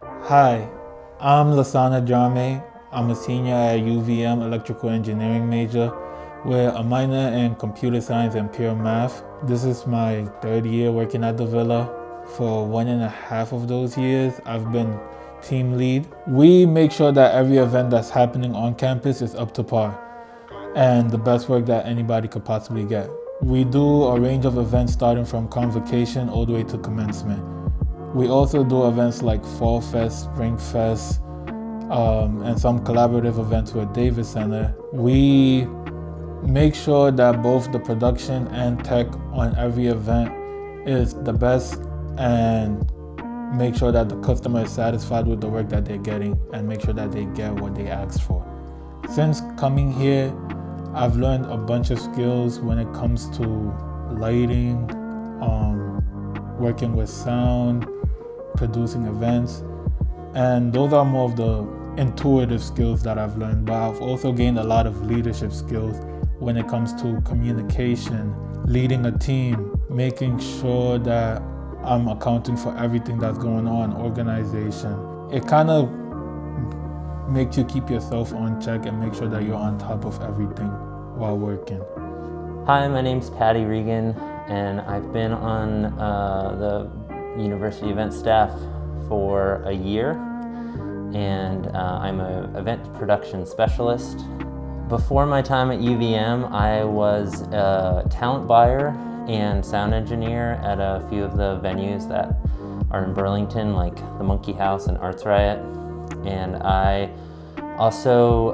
Hi, I'm Lasana Jame. I'm a senior at UVM electrical engineering major with a minor in computer science and pure math. This is my third year working at the Villa. For 1.5 of those years, I've been team lead. We make sure that every event that's happening on campus is up to par and the best work that anybody could possibly get. We do a range of events starting from convocation all the way to commencement. We also do events like Fall Fest, Spring Fest, and some collaborative events with Davis Center. We make sure that both the production and tech on every event is the best and make sure that the customer is satisfied with the work that they're getting and make sure that they get what they asked for. Since coming here, I've learned a bunch of skills when it comes to lighting, working with sound, producing events, and those are more of the intuitive skills that I've learned, but I've also gained a lot of leadership skills when it comes to communication, leading a team, making sure that I'm accounting for everything that's going on, organization. It kind of makes you keep yourself on check and make sure that you're on top of everything while working. Hi, my name's Patty Regan, and I've been on the university event staff for a year, and I'm an event production specialist. Before my time at UVM, I was a talent buyer and sound engineer at a few of the venues that are in Burlington, like the Monkey House and Arts Riot. And I also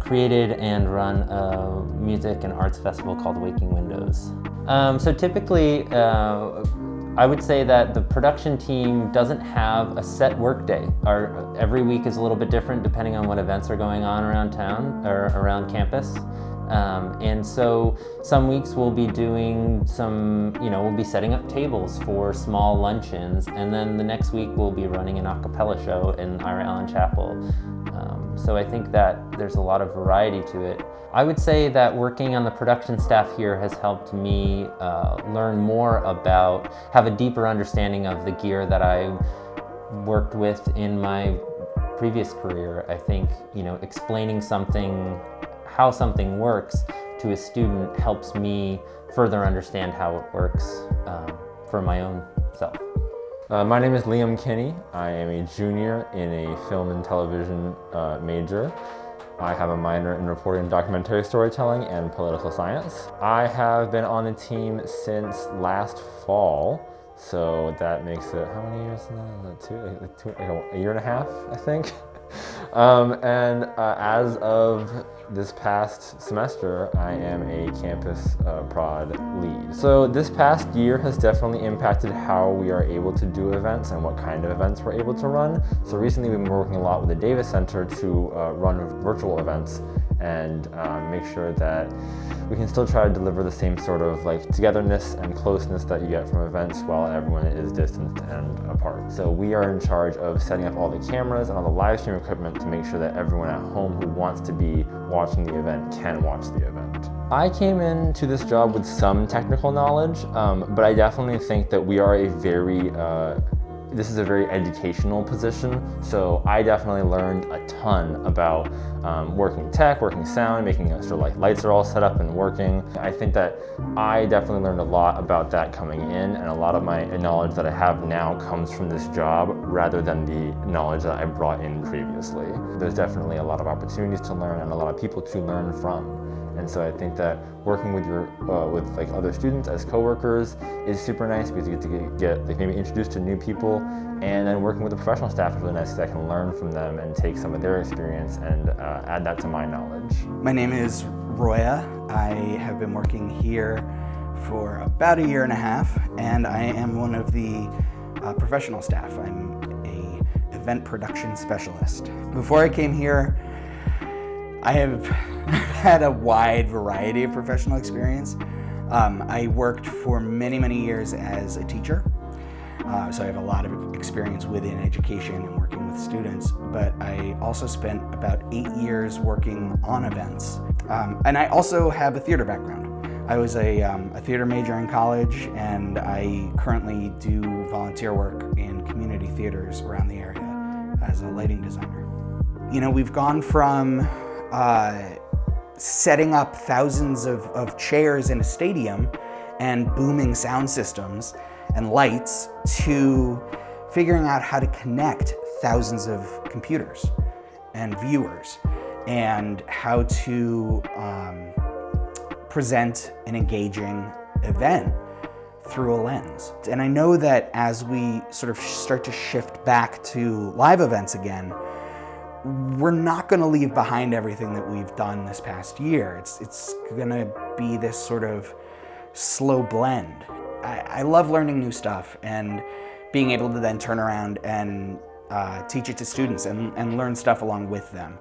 created and run a music and arts festival called Waking Windows. So typically, I would say that the production team doesn't have a set work day. Every week is a little bit different depending on what events are going on around town or around campus. And so some weeks we'll be doing we'll be setting up tables for small luncheons, and then the next week we'll be running an a cappella show in Ira Allen Chapel. So I think that there's a lot of variety to it. I would say that working on the production staff here has helped me learn more about, have a deeper understanding of the gear that I worked with in my previous career. I think, explaining how something works to a student helps me further understand how it works for my own self. My name is Liam Kinney. I am a junior in a film and television major. I have a minor in reporting and documentary storytelling and political science. I have been on the team since last fall, so that makes it, how many years now? Is that a year and a half, I think? As of this past semester, I am a campus prod lead. So this past year has definitely impacted how we are able to do events and what kind of events we're able to run. So recently we've been working a lot with the Davis Center to run virtual events and make sure that we can still try to deliver the same sort of togetherness and closeness that you get from events while everyone is distanced and apart. So we are in charge of setting up all the cameras and all the live stream equipment to make sure that everyone at home who wants to be watching the event can watch the event. I came into this job with some technical knowledge, but I definitely think that we are this is a very educational position, so I definitely learned a ton about working tech, working sound, making sure lights are all set up and working. I think that I definitely learned a lot about that coming in, and a lot of my knowledge that I have now comes from this job rather than the knowledge that I brought in previously. There's definitely a lot of opportunities to learn and a lot of people to learn from. And so I think that working with other students as coworkers is super nice because you get to maybe introduced to new people, and then working with the professional staff is really nice because I can learn from them and take some of their experience and add that to my knowledge. My name is Roya. I have been working here for about a year and a half, and I am one of the professional staff. I'm an event production specialist. Before I came here, I have had a wide variety of professional experience. I worked for many, many years as a teacher, so I have a lot of experience within education and working with students, but I also spent about 8 years working on events. And I also have a theater background. I was a theater major in college, and I currently do volunteer work in community theaters around the area as a lighting designer. You know, we've gone from setting up thousands of chairs in a stadium and booming sound systems and lights to figuring out how to connect thousands of computers and viewers and how to present an engaging event through a lens. And I know that as we sort of start to shift back to live events again, we're not going to leave behind everything that we've done this past year. It's going to be this sort of slow blend. I love learning new stuff and being able to then turn around and teach it to students and learn stuff along with them.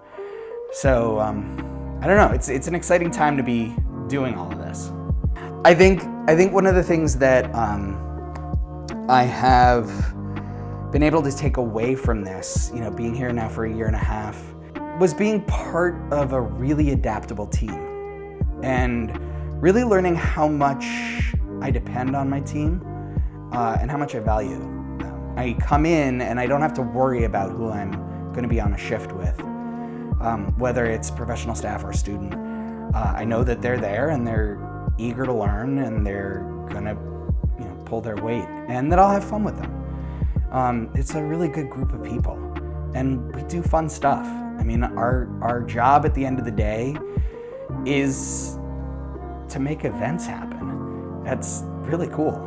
So I don't know, it's an exciting time to be doing all of this. I think one of the things that I have been able to take away from this, you know, being here now for a year and a half, was being part of a really adaptable team and really learning how much I depend on my team and how much I value them. I come in and I don't have to worry about who I'm going to be on a shift with, whether it's professional staff or student. I know that they're there and they're eager to learn and they're going to, you know, pull their weight, and that I'll have fun with them. It's a really good group of people, and we do fun stuff. I mean, our job at the end of the day is to make events happen. That's really cool.